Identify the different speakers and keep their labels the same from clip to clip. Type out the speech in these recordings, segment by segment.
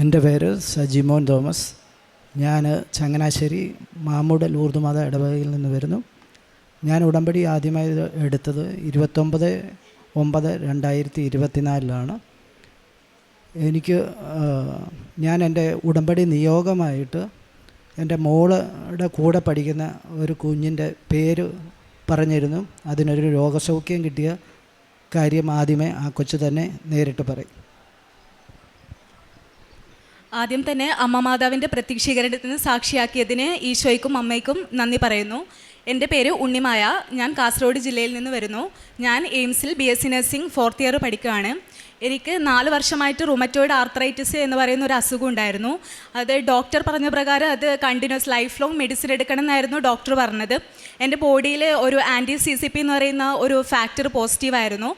Speaker 1: എൻ്റെ പേര് സജിമോൻ തോമസ്. ഞാൻ ചങ്ങനാശ്ശേരി മാമൂട് ലൂർദ് ഇടവകയിൽ നിന്ന് വരുന്നു. ഞാൻ ഉടമ്പടി ആദ്യമായി എടുത്തത് 29/9/2024 ഞാൻ എൻ്റെ ഉടമ്പടി നിയോഗമായിട്ട് എൻ്റെ മോളുടെ കൂടെ പഠിക്കുന്ന ഒരു കുഞ്ഞിൻ്റെ പേര് പറഞ്ഞിരുന്നു. അതിനൊരു രോഗസൗഖ്യം കിട്ടിയ കാര്യം ആദ്യമേ ആ കൊച്ചു തന്നെ നേരിട്ട് പറയും.
Speaker 2: ആദ്യം തന്നെ അമ്മ മാതാവിൻ്റെ പ്രത്യക്ഷീകരണത്തിന് സാക്ഷിയാക്കിയതിന് ഈശോയ്ക്കും അമ്മയ്ക്കും നന്ദി പറയുന്നു. എൻ്റെ പേര് ഉണ്ണിമായ. ഞാൻ കാസർഗോഡ് ജില്ലയിൽ നിന്ന് വരുന്നു. ഞാൻ എയിംസിൽ BSc നഴ്സിംഗ് 4th ഇയർ പഠിക്കുകയാണ്. എനിക്ക് 4 വർഷമായിട്ട് റുമറ്റോയിഡ് ആർത്രൈറ്റിസ് എന്ന് പറയുന്ന ഒരു അസുഖം ഉണ്ടായിരുന്നു. അത് ഡോക്ടർ പറഞ്ഞ പ്രകാരം അത് കണ്ടിന്യൂസ് ലൈഫ് ലോങ് മെഡിസിൻ എടുക്കണം എന്നായിരുന്നു ഡോക്ടർ പറഞ്ഞത്. എൻ്റെ ബോഡിയിൽ ഒരു CCP എന്ന് പറയുന്ന ഒരു ഫാക്ടർ പോസിറ്റീവായിരുന്നു.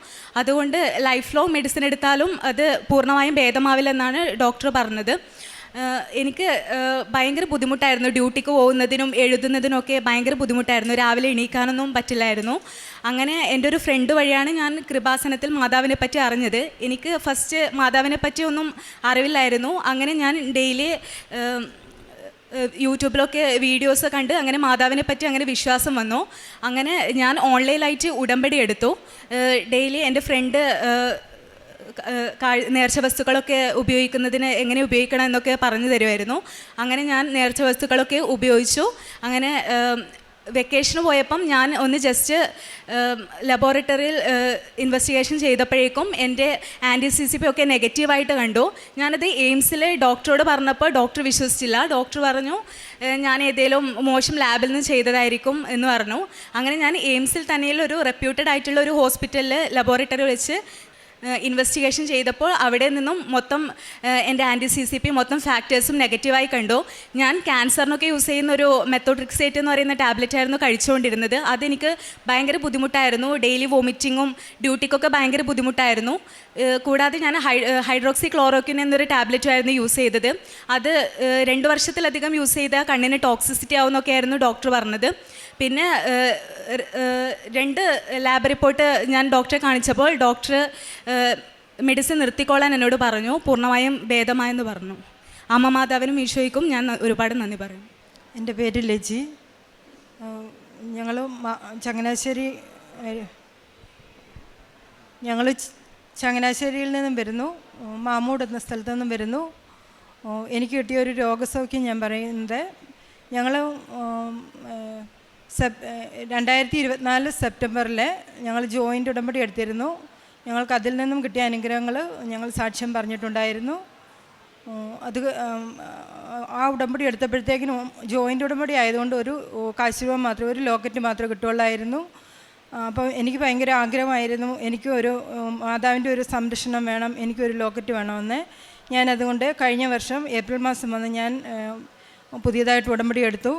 Speaker 2: അതുകൊണ്ട് ലൈഫ് ലോങ് മെഡിസിൻ എടുത്താലും അത് പൂർണ്ണമായും ഭേദമാവില്ലെന്നാണ് ഡോക്ടർ പറഞ്ഞത്. എനിക്ക് ഭയങ്കര ബുദ്ധിമുട്ടായിരുന്നു. ഡ്യൂട്ടിക്ക് പോകുന്നതിനും എഴുതുന്നതിനൊക്കെ ഭയങ്കര ബുദ്ധിമുട്ടായിരുന്നു. രാവിലെ എണീക്കാനൊന്നും പറ്റില്ലായിരുന്നു. അങ്ങനെ എൻ്റെ ഒരു ഫ്രണ്ട് വഴിയാണ് ഞാൻ കൃപാസനത്തിൽ മാതാവിനെ പറ്റി അറിഞ്ഞത്. എനിക്ക് ഫസ്റ്റ് മാതാവിനെ പറ്റി ഒന്നും അറിവില്ലായിരുന്നു. അങ്ങനെ ഞാൻ ഡെയിലി യൂട്യൂബിലൊക്കെ വീഡിയോസ് കണ്ട് അങ്ങനെ മാതാവിനെ പറ്റി അങ്ങനെ വിശ്വാസം വന്നു. അങ്ങനെ ഞാൻ ഓൺലൈനായിട്ട് ഉടമ്പടി എടുത്തു. ഡെയിലി എൻ്റെ ഫ്രണ്ട് നേർച്ച വസ്തുക്കളൊക്കെ ഉപയോഗിക്കുന്നതിന് എങ്ങനെ ഉപയോഗിക്കണം എന്നൊക്കെ പറഞ്ഞു തരുമായിരുന്നു. അങ്ങനെ ഞാൻ നേർച്ച വസ്തുക്കളൊക്കെ ഉപയോഗിച്ചു. അങ്ങനെ വെക്കേഷന് പോയപ്പം ഞാൻ ഒന്ന് ജസ്റ്റ് ലബോറട്ടറിയിൽ ഇൻവെസ്റ്റിഗേഷൻ ചെയ്തപ്പോഴേക്കും എൻ്റെ CCP ഒക്കെ നെഗറ്റീവായിട്ട് കണ്ടു. ഞാനത് എയിംസിലെ ഡോക്ടറോട് പറഞ്ഞപ്പോൾ ഡോക്ടർ വിശ്വസിച്ചില്ല. ഡോക്ടർ പറഞ്ഞു ഞാൻ ഏതെങ്കിലും മോശം ലാബിൽ നിന്ന് ചെയ്തതായിരിക്കും എന്ന് പറഞ്ഞു. അങ്ങനെ ഞാൻ എയിംസിൽ തന്നെയുള്ള ഒരു റെപ്യൂട്ടഡ് ആയിട്ടുള്ള ഒരു ഹോസ്പിറ്റലിൽ ലബോറട്ടറി വെച്ച് ഇൻവെസ്റ്റിഗേഷൻ ചെയ്തപ്പോൾ അവിടെ നിന്നും മൊത്തം എൻ്റെ CCP മൊത്തം ഫാക്ടേഴ്സും നെഗറ്റീവായി കണ്ടു. ഞാൻ ക്യാൻസറിനൊക്കെ യൂസ് ചെയ്യുന്ന ഒരു മെത്തോട്രിക്സേറ്റ് എന്ന് പറയുന്ന ടാബ്ലറ്റ് ആയിരുന്നു കഴിച്ചുകൊണ്ടിരുന്നത്. അതെനിക്ക് ഭയങ്കര ബുദ്ധിമുട്ടായിരുന്നു. ഡെയിലി വോമിറ്റിങ്ങും ഡ്യൂട്ടിക്കൊക്കെ ഭയങ്കര ബുദ്ധിമുട്ടായിരുന്നു. കൂടാതെ ഞാൻ ഹൈഡ്രോക്സി ക്ലോറോക്വിൻ എന്നൊരു ടാബ്ലറ്റും ആയിരുന്നു യൂസ് ചെയ്തത്. അത് 2 വർഷത്തിലധികം യൂസ് ചെയ്ത കണ്ണിന് ടോക്സിസിറ്റി ആവുമെന്നൊക്കെയായിരുന്നു ഡോക്ടർ പറഞ്ഞത്. പിന്നെ 2 ലാബ് റിപ്പോർട്ട് ഞാൻ ഡോക്ടറെ കാണിച്ചപ്പോൾ ഡോക്ടർ മെഡിസിൻ നിർത്തിക്കോളാൻ എന്നോട് പറഞ്ഞു. പൂർണ്ണമായും ഭേദമായെന്ന് പറഞ്ഞു. അമ്മ മാതാവിനും ഈശോയ്ക്കും ഞാൻ ഒരുപാട് നന്ദി പറയുന്നു.
Speaker 3: എൻ്റെ പേര് ലജി. ഞങ്ങൾ ചങ്ങനാശ്ശേരിയിൽ നിന്നും വരുന്നു. മാമൂട് എന്ന സ്ഥലത്തു നിന്നും വരുന്നു. എനിക്ക് കിട്ടിയ ഒരു രോഗസൗഖ്യം ഞാൻ പറയുന്നത്, ഞങ്ങൾ 2024 സെപ്റ്റംബറിൽ ഞങ്ങൾ ജോയിൻ്റ് ഉടമ്പടി എടുത്തിരുന്നു. ഞങ്ങൾക്ക് അതിൽ നിന്നും കിട്ടിയ അനുഗ്രഹങ്ങൾ ഞങ്ങൾ സാക്ഷ്യം പറഞ്ഞിട്ടുണ്ടായിരുന്നു. അത് ആ ഉടമ്പടി എടുത്തപ്പോഴത്തേക്കിനും ജോയിൻ്റ് ഉടമ്പടി ആയതുകൊണ്ട് ഒരു കാശുരൂപം മാത്രമേ, ഒരു ലോക്കറ്റ് മാത്രമേ കിട്ടുള്ളായിരുന്നു. അപ്പോൾ എനിക്ക് ഭയങ്കര ആഗ്രഹമായിരുന്നു, എനിക്ക് ഒരു മാതാവിൻ്റെ ഒരു സംരക്ഷണം വേണം, എനിക്കൊരു ലോക്കറ്റ് വേണമെന്ന്. ഞാനതുകൊണ്ട് കഴിഞ്ഞ വർഷം ഏപ്രിൽ മാസം വന്ന് ഞാൻ പുതിയതായിട്ട് ഉടമ്പടി എടുത്തു.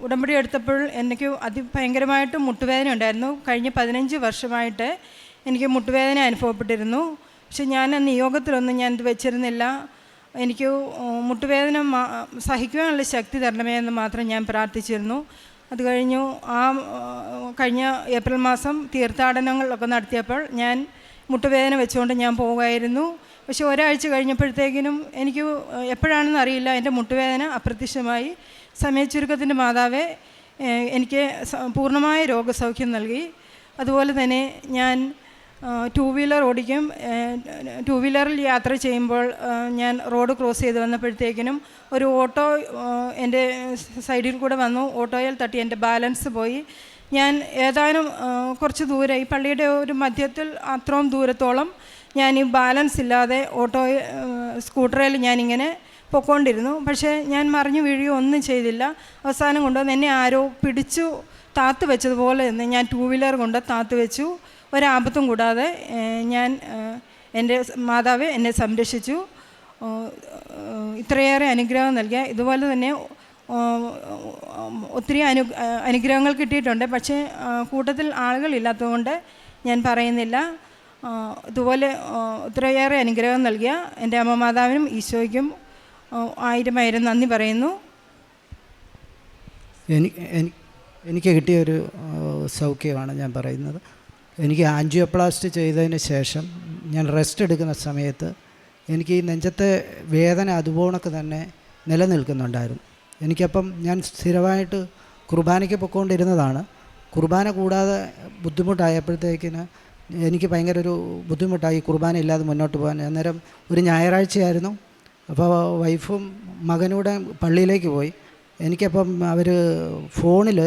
Speaker 3: ഉടമ്പടി എടുത്തപ്പോൾ എനിക്ക് അതിഭയങ്കരമായിട്ട് മുട്ടുവേദന ഉണ്ടായിരുന്നു. കഴിഞ്ഞ 15 വർഷമായിട്ട് എനിക്ക് മുട്ടുവേദന അനുഭവപ്പെട്ടിരുന്നു. പക്ഷെ ഞാൻ നിയോഗത്തിലൊന്നും ഞാൻ ഇത് വെച്ചിരുന്നില്ല. എനിക്ക് മുട്ടുവേദന സഹിക്കുവാനുള്ള ശക്തി തരണമേ എന്ന് മാത്രം ഞാൻ പ്രാർത്ഥിച്ചിരുന്നു. അത് കഴിഞ്ഞു കഴിഞ്ഞ ഏപ്രിൽ മാസം തീർത്ഥാടനങ്ങളൊക്കെ നടത്തിയപ്പോൾ ഞാൻ മുട്ടുവേദന വെച്ചുകൊണ്ട് ഞാൻ പോകുമായിരുന്നു. പക്ഷെ ഒരാഴ്ച കഴിഞ്ഞപ്പോഴത്തേക്കിനും എനിക്ക് എപ്പോഴാണെന്ന് അറിയില്ല, എൻ്റെ മുട്ടുവേദന അപ്രത്യക്ഷമായി. സമയച്ചുരുക്കത്തിൻ്റെ മാതാവേ എനിക്ക് പൂർണ്ണമായ രോഗസൗഖ്യം നൽകി. അതുപോലെ തന്നെ ഞാൻ 2 വീലർ ഓടിക്കും. 2 വീലറിൽ യാത്ര ചെയ്യുമ്പോൾ ഞാൻ റോഡ് ക്രോസ് ചെയ്ത് വന്നപ്പോഴത്തേക്കിനും ഒരു ഓട്ടോ എൻ്റെ സൈഡിൽ കൂടെ വന്നു. ഓട്ടോയിൽ തട്ടി എൻ്റെ ബാലൻസ് പോയി. ഞാൻ ഏതാനും കുറച്ച് ദൂരെ, ഈ പള്ളിയുടെ ഒരു മധ്യത്തിൽ അത്രയും ദൂരത്തോളം ഞാൻ ഈ ബാലൻസ് ഇല്ലാതെ സ്കൂട്ടറിൽ ഞാനിങ്ങനെ പൊയ്ക്കൊണ്ടിരുന്നു. പക്ഷേ ഞാൻ മറിഞ്ഞു വീഴുകയോ ഒന്നും ചെയ്തില്ല. അവസാനം കൊണ്ടുവന്ന് എന്നെ ആരോ പിടിച്ചു താത്ത് വെച്ചതുപോലെ നിന്ന് ഞാൻ 2 വീലർ കൊണ്ട് താത്ത് വെച്ചു. ഒരാപത്തും കൂടാതെ എൻ്റെ മാതാവ് എന്നെ സംരക്ഷിച്ചു. ഇത്രയേറെ അനുഗ്രഹം നൽകിയ, ഇതുപോലെ തന്നെ ഒത്തിരി അനുഗ്രഹങ്ങൾ കിട്ടിയിട്ടുണ്ട്. പക്ഷേ കൂട്ടത്തിൽ ആളുകളില്ലാത്തതുകൊണ്ട് ഞാൻ പറയുന്നില്ല. ഇതുപോലെ ഇത്രയേറെ അനുഗ്രഹം നൽകിയ എൻ്റെ അമ്മ മാതാവിനും ഈശോയ്ക്കും 1000 നന്ദി പറയുന്നു.
Speaker 1: എനിക്ക് കിട്ടിയൊരു സൗഖ്യമാണ് ഞാൻ പറയുന്നത്. എനിക്ക് ആൻജിയോപ്ലാസ്റ്റ് ചെയ്തതിന് ശേഷം ഞാൻ റെസ്റ്റ് എടുക്കുന്ന സമയത്ത് എനിക്ക് ഈ നെഞ്ചത്തെ വേദന അതുപോണക്ക് തന്നെ നിലനിൽക്കുന്നുണ്ടായിരുന്നു. എനിക്കപ്പം ഞാൻ സ്ഥിരമായിട്ട് കുർബാനയ്ക്ക് പൊയ്ക്കൊണ്ടിരുന്നതാണ്. കുർബാന കൂടാതെ ബുദ്ധിമുട്ടായപ്പോഴത്തേക്കിന് എനിക്ക് ഭയങ്കര ഒരു ബുദ്ധിമുട്ടായി കുർബാന ഇല്ലാതെ മുന്നോട്ട് പോകാൻ. അന്നേരം ഒരു ഞായറാഴ്ചയായിരുന്നു. അപ്പോൾ വൈഫും മകനൂടെ പള്ളിയിലേക്ക് പോയി. എനിക്കപ്പം അവർ ഫോണിൽ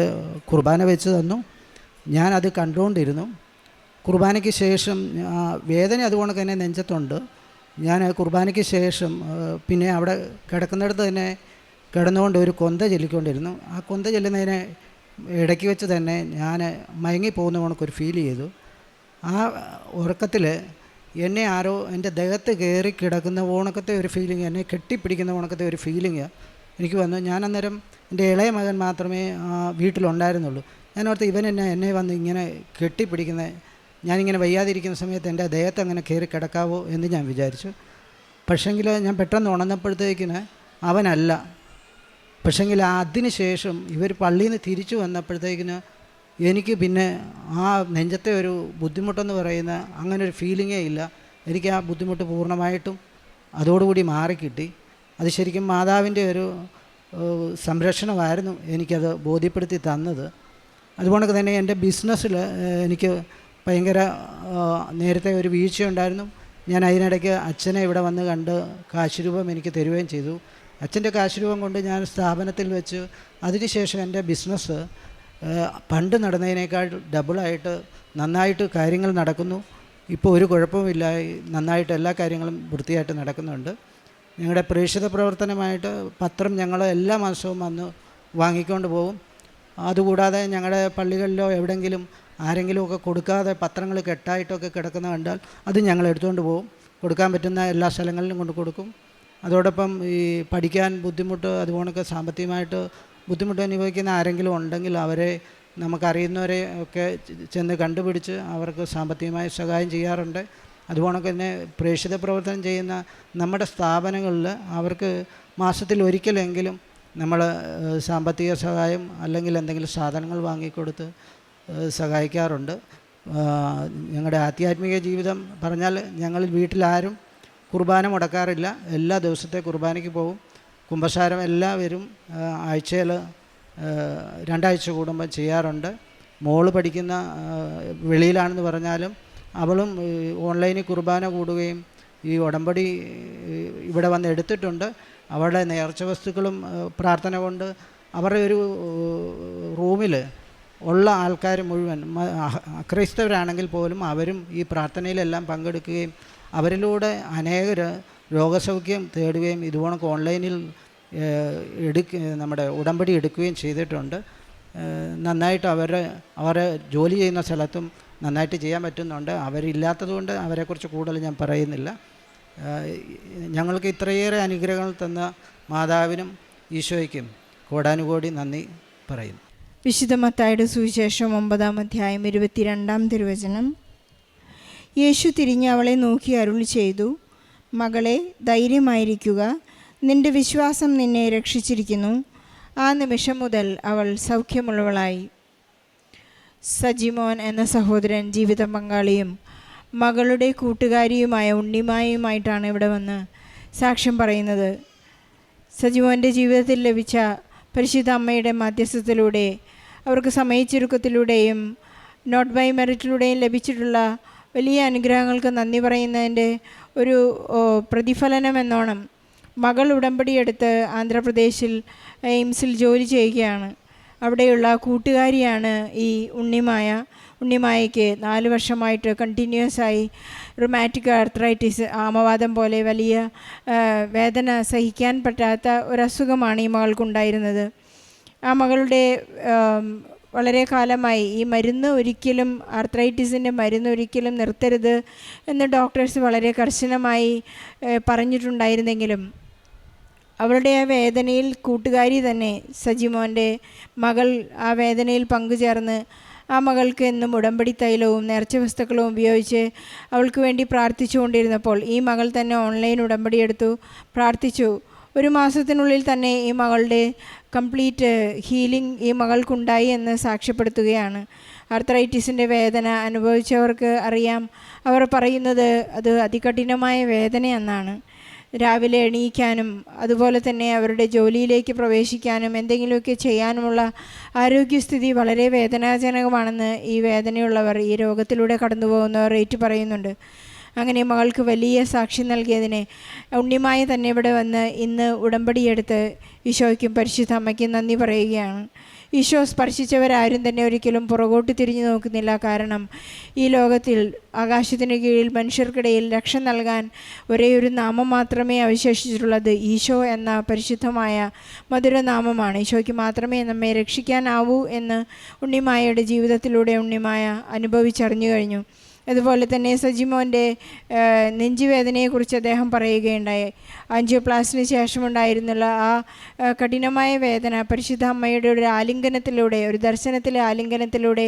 Speaker 1: കുർബാന വെച്ച് തന്നു. ഞാനത് കണ്ടുകൊണ്ടിരുന്നു. കുർബാനയ്ക്ക് ശേഷം വേദന അതുകൊണ്ട് തന്നെ നെഞ്ചത്തുണ്ട്. ഞാൻ കുർബാനയ്ക്ക് ശേഷം പിന്നെ അവിടെ കിടക്കുന്നിടത്ത് തന്നെ കിടന്നുകൊണ്ട് ഒരു കൊന്ത ചൊല്ലിക്കൊണ്ടിരുന്നു. ആ കൊന്ത ചൊല്ലുന്നതിനെ ഇടയ്ക്ക് വെച്ച് തന്നെ ഞാൻ മയങ്ങിപ്പോകുന്ന കണക്കൊരു ഫീൽ ചെയ്തു. ആ ഉറക്കത്തിൽ എന്നെ ആരോ എൻ്റെ ദേഹത്ത് കയറി കിടക്കുന്ന ഓണക്കത്തെ ഒരു ഫീലിംഗ്, എന്നെ കെട്ടിപ്പിടിക്കുന്ന ഓണക്കത്തെ ഒരു ഫീലിംഗ് എനിക്ക് വന്നു. ഞാൻ അന്നേരം എൻ്റെ ഇളയ മകൻ മാത്രമേ വീട്ടിലുണ്ടായിരുന്നുള്ളൂ. ഞാനോർത്ത് ഇവൻ എന്നെ വന്ന് ഇങ്ങനെ കെട്ടിപ്പിടിക്കുന്ന, ഞാനിങ്ങനെ വയ്യാതിരിക്കുന്ന സമയത്ത് എൻ്റെ ദേഹത്ത് അങ്ങനെ കയറി കിടക്കാവോ എന്ന് ഞാൻ വിചാരിച്ചു. പക്ഷേങ്കിൽ ഞാൻ പെട്ടെന്ന് ഉണർന്നപ്പോഴത്തേക്കിന് അവനല്ല. പക്ഷേങ്കിൽ അതിന് ശേഷം ഇവർ പള്ളിയിൽ നിന്ന് തിരിച്ചു വന്നപ്പോഴത്തേക്കിന് എനിക്ക് പിന്നെ ആ നെഞ്ചത്തെ ഒരു ബുദ്ധിമുട്ടെന്ന് പറയുന്ന അങ്ങനെ ഒരു ഫീലിങ്ങേ ഇല്ല. എനിക്ക് ആ ബുദ്ധിമുട്ട് പൂർണ്ണമായിട്ടും അതോടുകൂടി മാറിക്കിട്ടി. അത് ശരിക്കും മാതാവിൻ്റെ ഒരു സംരക്ഷണമായിരുന്നു എനിക്കത് ബോധ്യപ്പെടുത്തി തന്നത്. അതുകൊണ്ട് തന്നെ എൻ്റെ ബിസിനസ്സിൽ എനിക്ക് ഭയങ്കര നേരത്തെ ഒരു വീഴ്ചയുണ്ടായിരുന്നു. ഞാൻ അതിനിടയ്ക്ക് അച്ഛനെ ഇവിടെ വന്ന് കണ്ട് കാശുരൂപം എനിക്ക് തരുകയും ചെയ്തു. അച്ഛൻ്റെ കാശുരൂപം കൊണ്ട് ഞാൻ സ്ഥാപനത്തിൽ വെച്ച് അതിനുശേഷം എൻ്റെ ബിസിനസ് പണ്ട് നടന്നതിനേക്കാൾ ഡബിളായിട്ട് നന്നായിട്ട് കാര്യങ്ങൾ നടക്കുന്നു. ഇപ്പോൾ ഒരു കുഴപ്പവുമില്ല, നന്നായിട്ട് എല്ലാ കാര്യങ്ങളും വൃത്തിയായിട്ട് നടക്കുന്നുണ്ട്. ഞങ്ങളുടെ പ്രേക്ഷിത പ്രവർത്തനമായിട്ട് പത്രം ഞങ്ങൾ എല്ലാ മാസവും വന്ന് വാങ്ങിക്കൊണ്ട് പോകും. അതുകൂടാതെ ഞങ്ങളുടെ പള്ളികളിലോ എവിടെയെങ്കിലും ആരെങ്കിലുമൊക്കെ കൊടുക്കാതെ പത്രങ്ങൾ കെട്ടായിട്ടൊക്കെ കിടക്കുന്ന കണ്ടാൽ അത് ഞങ്ങൾ എടുത്തുകൊണ്ട് പോകും. കൊടുക്കാൻ പറ്റുന്ന എല്ലാ സ്ഥലങ്ങളിലും കൊണ്ട് കൊടുക്കും. അതോടൊപ്പം ഈ പഠിക്കാൻ ബുദ്ധിമുട്ട് അതുപോലൊക്കെ സാമ്പത്തികമായിട്ട് ബുദ്ധിമുട്ട് അനുഭവിക്കുന്ന ആരെങ്കിലും ഉണ്ടെങ്കിൽ അവരെ നമുക്കറിയുന്നവരെ ഒക്കെ ചെന്ന് കണ്ടുപിടിച്ച് അവർക്ക് സാമ്പത്തികമായ സഹായം ചെയ്യാറുണ്ട്. അതുപോലെ തന്നെ പ്രേക്ഷിത പ്രവർത്തനം ചെയ്യുന്ന നമ്മുടെ സ്ഥാപനങ്ങളിൽ അവർക്ക് മാസത്തിൽ ഒരിക്കലെങ്കിലും നമ്മൾ സാമ്പത്തിക സഹായം അല്ലെങ്കിൽ എന്തെങ്കിലും സാധനങ്ങൾ വാങ്ങിക്കൊടുത്ത് സഹായിക്കാറുണ്ട്. ഞങ്ങളുടെ ആധ്യാത്മിക ജീവിതം പറഞ്ഞാൽ ഞങ്ങൾ വീട്ടിലാരും കുർബാന മുടക്കാറില്ല. എല്ലാ ദിവസത്തെ കുർബാനയ്ക്ക് പോകും. കുമ്പസാരം എല്ലാവരും ആഴ്ചയിൽ 2 ആഴ്ച കൂടുമ്പോൾ ചെയ്യാറുണ്ട്. മോള് പഠിക്കുന്ന വെളിയിലാണെന്ന് പറഞ്ഞാലും അവളും ഓൺലൈനിൽ കുർബാന കൂടുകയും ഈ ഉടമ്പടി ഇവിടെ വന്ന് എടുത്തിട്ടുണ്ട്. അവളുടെ നേർച്ച വസ്തുക്കളും പ്രാർത്ഥന കൊണ്ട് അവരുടെ ഒരു റൂമിൽ ഉള്ള ആൾക്കാർ മുഴുവൻ അക്രൈസ്തവരാണെങ്കിൽ പോലും അവരും ഈ പ്രാർത്ഥനയിലെല്ലാം പങ്കെടുക്കുകയും അവരിലൂടെ അനേകർ രോഗസൗഖ്യം തേടുകയും ഇതുപോലെ ഓൺലൈനിൽ നമ്മുടെ ഉടമ്പടി എടുക്കുകയും ചെയ്തിട്ടുണ്ട്. നന്നായിട്ട് അവരെ ജോലി ചെയ്യുന്ന സ്ഥലത്തും നന്നായിട്ട് ചെയ്യാൻ പറ്റുന്നുണ്ട്. അവരില്ലാത്തതുകൊണ്ട് അവരെക്കുറിച്ച് കൂടുതൽ ഞാൻ പറയുന്നില്ല. ഞങ്ങൾക്ക് ഇത്രയേറെ അനുഗ്രഹങ്ങൾ തന്ന മാതാവിനും ഈശോയ്ക്കും കോടാനുകോടി നന്ദി പറയുന്നു.
Speaker 4: വിശുദ്ധ മത്തായിയുടെ സുവിശേഷം 9-ാം അധ്യായം 22-ാം തിരുവചനം. യേശു തിരിഞ്ഞ് അവളെ നോക്കി അരുളി ചെയ്തു, മകളെ, ധൈര്യമായിരിക്കുക, നിന്റെ വിശ്വാസം നിന്നെ രക്ഷിച്ചിരിക്കുന്നു. ആ നിമിഷം മുതൽ അവൾ സൗഖ്യമുള്ളവളായി. സജിമോൻ എന്ന സഹോദരൻ ജീവിത പങ്കാളിയും മകളുടെ കൂട്ടുകാരിയുമായ ഉണ്ണിമായുമായിട്ടാണ് ഇവിടെ വന്ന് സാക്ഷ്യം പറയുന്നത്. സജിമോൻ്റെ ജീവിതത്തിൽ ലഭിച്ച പരിശുദ്ധ അമ്മയുടെ മധ്യസ്ഥത്തിലൂടെ അവർക്ക് സമയച്ചുരുക്കത്തിലൂടെയും നോട്ട് ബൈ മെറിറ്റിലൂടെയും ലഭിച്ചിട്ടുള്ള വലിയ അനുഗ്രഹങ്ങൾക്ക് നന്ദി പറയുന്നതിൻ്റെ ഒരു പ്രതിഫലനം എന്നോണം മകൾ ഉടമ്പടിയെടുത്ത് ആന്ധ്രാപ്രദേശിൽ എയിംസിൽ ജോലി ചെയ്യുകയാണ്. അവിടെയുള്ള കൂട്ടുകാരിയാണ് ഈ ഉണ്ണിമായയ്ക്ക് 4 വർഷമായിട്ട് കണ്ടിന്യൂസ് ആയി റുമാറ്റിക് ആർത്രൈറ്റിസ്, ആമവാദം പോലെ വലിയ വേദന സഹിക്കാൻ പറ്റാത്ത ഒരസുഖമാണ് ഈ മകൾക്കുണ്ടായിരുന്നത്. ആ മകളുടെ വളരെ കാലമായി ഈ മരുന്ന് ഒരിക്കലും, ആർത്രൈറ്റിസിൻ്റെ മരുന്ന് ഒരിക്കലും നിർത്തരുത് എന്ന് ഡോക്ടേഴ്സ് വളരെ കർശനമായി പറഞ്ഞിട്ടുണ്ടായിരുന്നെങ്കിലും അവളുടെ ആ വേദനയിൽ കൂട്ടുകാരി തന്നെ സജിമോൻ്റെ മകൾ ആ വേദനയിൽ പങ്കുചേർന്ന് ആ മകൾക്ക് എന്നും ഉടമ്പടി തൈലവും നേർച്ച വസ്തുക്കളും ഉപയോഗിച്ച് അവൾക്ക് വേണ്ടി പ്രാർത്ഥിച്ചു കൊണ്ടിരുന്നപ്പോൾ ഈ മകൾ തന്നെ ഓൺലൈൻ ഉടമ്പടി എടുത്തു പ്രാർത്ഥിച്ചു. 1 മാസത്തിനുള്ളിൽ തന്നെ ഈ മകളുടെ കംപ്ലീറ്റ് ഹീലിംഗ് ഈ മകൾക്കുണ്ടായി എന്ന് സാക്ഷ്യപ്പെടുത്തുകയാണ്. ആർത്രൈറ്റിസിൻ്റെ വേദന അനുഭവിച്ചവർക്ക് അറിയാം. അവർ പറയുന്നത് അത് അതികഠിനമായ വേദനയെന്നാണ്. രാവിലെ എണീക്കാനും അതുപോലെ തന്നെ അവരുടെ ജോലിയിലേക്ക് പ്രവേശിക്കാനും എന്തെങ്കിലുമൊക്കെ ചെയ്യാനുമുള്ള ആരോഗ്യസ്ഥിതി വളരെ വേദനാജനകമാണെന്ന് ഈ വേദനയുള്ളവർ, ഈ രോഗത്തിലൂടെ കടന്നു പോകുന്നവർ ഏറ്റു പറയുന്നുണ്ട്. അങ്ങനെ മകൾക്ക് വലിയ സാക്ഷി നൽകിയതിനെ ഉണ്ണിമായ തന്നെ ഇവിടെ വന്ന് ഇന്ന് ഉടമ്പടിയെടുത്ത് ഈശോയ്ക്കും പരിശുദ്ധ അമ്മയ്ക്കും നന്ദി പറയുകയാണ്. ഈശോ സ്പർശിച്ചവരാരും തന്നെ ഒരിക്കലും പുറകോട്ട് തിരിഞ്ഞു നോക്കുന്നില്ല. കാരണം ഈ ലോകത്തിൽ ആകാശത്തിന് കീഴിൽ മനുഷ്യർക്കിടയിൽ രക്ഷ നൽകാൻ ഒരേ ഒരു നാമം മാത്രമേ അവശേഷിച്ചിട്ടുള്ളത്. ഈശോ എന്ന പരിശുദ്ധമായ മധുരനാമമാണ്. ഈശോയ്ക്ക് മാത്രമേ നമ്മെ രക്ഷിക്കാനാവൂ എന്ന് ഉണ്ണിമായയുടെ ജീവിതത്തിലൂടെ ഉണ്ണിമായ അനുഭവിച്ചറിഞ്ഞു കഴിഞ്ഞു. അതുപോലെ തന്നെ സജിമോൻ്റെ നെഞ്ചുവേദനയെക്കുറിച്ച് അദ്ദേഹം പറയുകയുണ്ടായി. ആൻജിയോപ്ലാസ്റ്റിന് ശേഷമുണ്ടായിരുന്നുള്ള ആ കഠിനമായ വേദന പരിശുദ്ധ അമ്മയുടെ ഒരു ആലിംഗനത്തിലൂടെ, ഒരു ദർശനത്തിലെ ആലിംഗനത്തിലൂടെ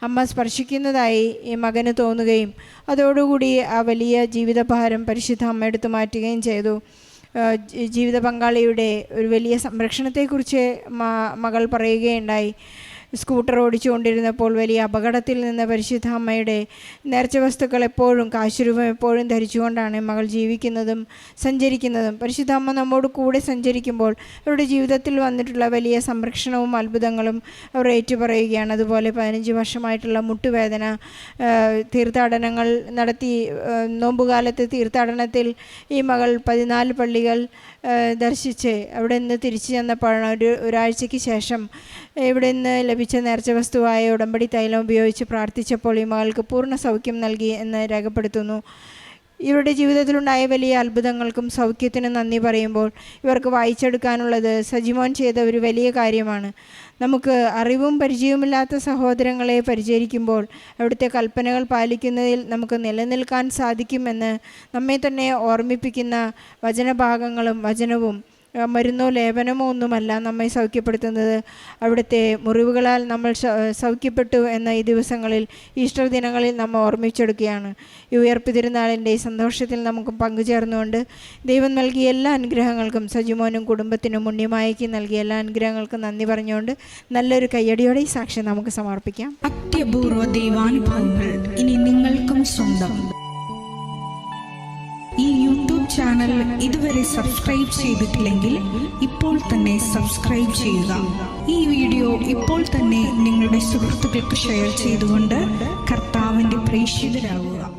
Speaker 4: അമ്മ സ്പർശിക്കുന്നതായി ഈ മകന് തോന്നുകയും അതോടുകൂടി ആ വലിയ ജീവിതഭാരം പരിശുദ്ധ അമ്മ എടുത്തു മാറ്റുകയും ചെയ്തു. ജീവിത പങ്കാളിയുടെ ഒരു വലിയ സംരക്ഷണത്തെക്കുറിച്ച് മകൾ പറയുകയുണ്ടായി. സ്കൂട്ടർ ഓടിച്ചുകൊണ്ടിരുന്നപ്പോൾ വലിയ അപകടത്തിൽ നിന്ന് പരിശുദ്ധ അമ്മയുടെ നേർച്ച വസ്തുക്കൾ എപ്പോഴും, കാശുരൂപം എപ്പോഴും ധരിച്ചുകൊണ്ടാണ് മകൾ ജീവിക്കുന്നതും സഞ്ചരിക്കുന്നതും. പരിശുദ്ധ അമ്മ നമ്മോട് കൂടെ സഞ്ചരിക്കുമ്പോൾ അവരുടെ ജീവിതത്തിൽ വന്നിട്ടുള്ള വലിയ സംരക്ഷണവും അത്ഭുതങ്ങളും അവർ ഏറ്റുപറയുകയാണ്. അതുപോലെ 15 വർഷമായിട്ടുള്ള മുട്ടുവേദന, തീർത്ഥാടനങ്ങൾ നടത്തി, നോമ്പുകാലത്ത് തീർത്ഥാടനത്തിൽ ഈ മകൾ 14 പള്ളികൾ ദർശിച്ച് അവിടെ നിന്ന് തിരിച്ചു ചെന്നപ്പോഴാണ് ഒരാഴ്ചയ്ക്ക് ശേഷം ഇവിടെ നിന്ന് ലഭിച്ച നേർച്ച വസ്തുവായ ഉടമ്പടി തൈലം ഉപയോഗിച്ച് പ്രാർത്ഥിച്ചപ്പോൾ ഈ മകൾക്ക് പൂർണ്ണ സൗഖ്യം നൽകി എന്ന് രേഖപ്പെടുത്തുന്നു. ഇവരുടെ ജീവിതത്തിലുണ്ടായ വലിയ അത്ഭുതങ്ങൾക്കും സൗഖ്യത്തിനും നന്ദി പറയുമ്പോൾ ഇവർക്ക് വായിച്ചെടുക്കാനുള്ളത് സജിമോൻ ചെയ്ത ഒരു വലിയ കാര്യമാണ്. നമുക്ക് അറിവും പരിചയവുമില്ലാത്ത സഹോദരങ്ങളെ പരിചരിക്കുമ്പോൾ അവിടുത്തെ കൽപ്പനകൾ പാലിക്കുന്നതിൽ നമുക്ക് നിലനിൽക്കാൻ സാധിക്കുമെന്ന് നമ്മെ തന്നെ ഓർമ്മിപ്പിക്കുന്ന വചനഭാഗങ്ങളും വചനവും മരുന്നോ ലേപനമോ ഒന്നുമല്ല നമ്മെ സൗഖ്യപ്പെടുത്തുന്നത്. അവിടുത്തെ മുറിവുകളാൽ നമ്മൾ സൗഖ്യപ്പെട്ടു എന്ന ഈ ദിവസങ്ങളിൽ, ഈസ്റ്റർ ദിനങ്ങളിൽ നമ്മൾ ഓർമ്മിച്ചെടുക്കുകയാണ്. ഈ ഉയർപ്പ് തിരുനാളിൻ്റെ സന്തോഷത്തിൽ നമുക്ക് പങ്കുചേർന്നുകൊണ്ട് ദൈവം നൽകിയ എല്ലാ അനുഗ്രഹങ്ങൾക്കും, സജിമോനും കുടുംബത്തിനും ഉണ്ണിമായയ്ക്ക് നൽകിയ എല്ലാ അനുഗ്രഹങ്ങൾക്കും നന്ദി പറഞ്ഞുകൊണ്ട് നല്ലൊരു കയ്യടിയോടെ ഈ സാക്ഷ്യം നമുക്ക് സമർപ്പിക്കാം.
Speaker 5: അത്യപൂർവ ദൈവാനുഭവങ്ങൾ ഇനി നിങ്ങൾക്കും സ്വന്തം. ഈ യൂട്യൂബ് ചാനൽ ഇതുവരെ സബ്സ്ക്രൈബ് ചെയ്തിട്ടില്ലെങ്കിൽ ഇപ്പോൾ തന്നെ സബ്സ്ക്രൈബ് ചെയ്യുക. ഈ വീഡിയോ ഇപ്പോൾ തന്നെ നിങ്ങളുടെ സുഹൃത്തുക്കൾക്ക് ഷെയർ ചെയ്തുകൊണ്ട് കർത്താവിൻ്റെ പ്രേക്ഷിതരാകുക.